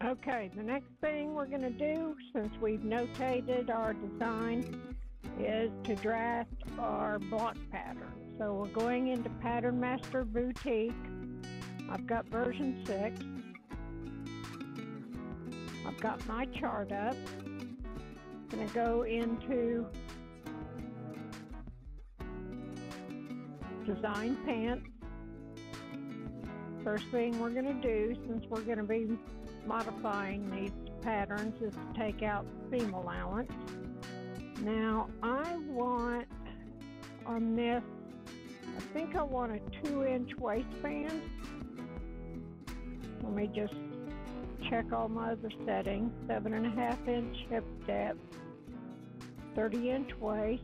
Okay, the next thing we're going to do, since we've notated our design, is to draft our block pattern. So we're going into Pattern Master Boutique. I've got version 6. I've got my chart up. I'm going to go into Design Pants. First thing we're going to do, since we're going to be modifying these patterns, is to take out seam allowance. Now I want on this, I think I want a 2-inch waistband. Let me just check all my other settings. 7.5-inch hip depth, 30-inch waist,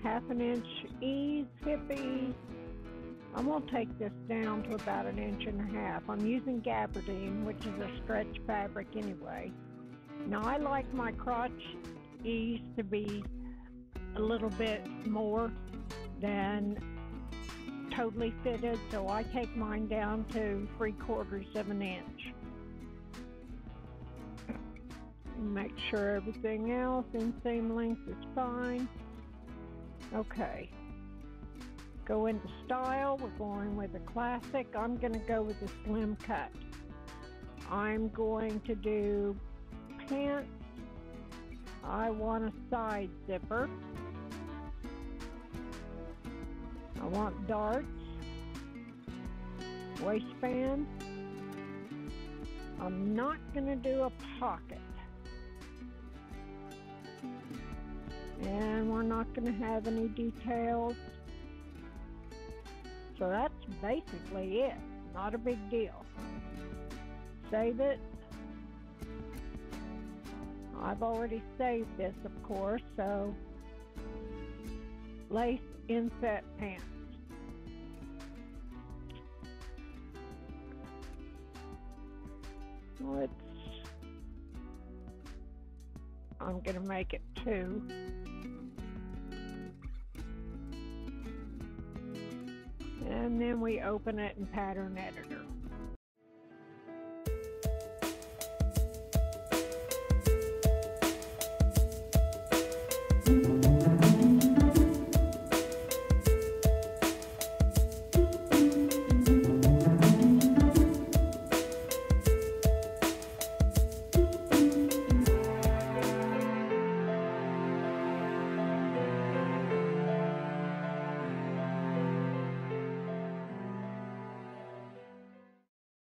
1/2 inch ease, hip ease. I'm going to take this down to about 1.5 inches. I'm using gabardine, which is a stretch fabric anyway. Now I like my crotch ease to be a little bit more than totally fitted, so I take mine down to 3/4 of an inch. Make sure everything else inseam length is fine. Okay. Go into style. We're going with a classic. I'm going to go with a slim cut. I'm going to do pants. I want a side zipper. I want darts. Waistband. I'm not going to do a pocket. And we're not going to have any details. So that's basically it. Not a big deal. Save it. I've already saved this, of course, so lace inset pants. I'm going to make it 2. And then we open it in Pattern Editor.